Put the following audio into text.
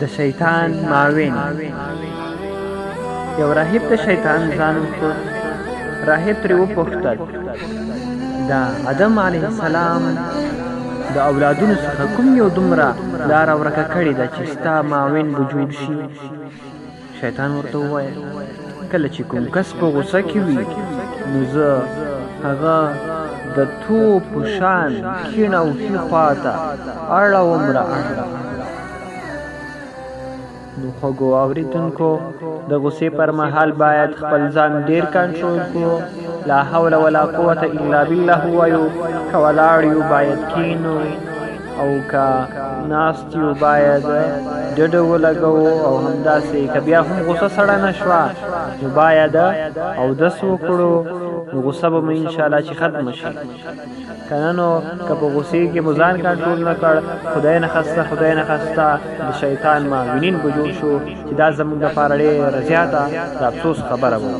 د شیطان معاون. یو راهب د شیطان ځان وښود. راهب ترې وپوښتل د آدم علیه السلام د اولادونو څخه کوم یو دومره لاره ورکه کړې ده چې ستا معاون به جوړ شي؟ شیطان ورته وویل کله چې کوم کس په غوسه کې وي نو زه هغه د توپ په شان کیڼ او ښي خواته اړوم را اړوم. نو خوږو اورېدونکو د غوسې پر مهال باید خپل ځان ډېر کنټرول کړو. لا حول ولا قوة الا بالله ووایو. که ولاړ یو باید کینو او که ناست یو باید ډډه ولګوو او همداسې که بیا هم غوسه سړه نه شوه نو باید اودس وکړو. نو غوسه به مو انشاءالله چې ختمه شي. که نه نو که په غوسې کې مو ځان کنټرول نه کړ خدای نخواسته د شیطان معاونین به جوړ شو چې دا زموږ دپاره ډېره زیاته د افسوس خبره وه.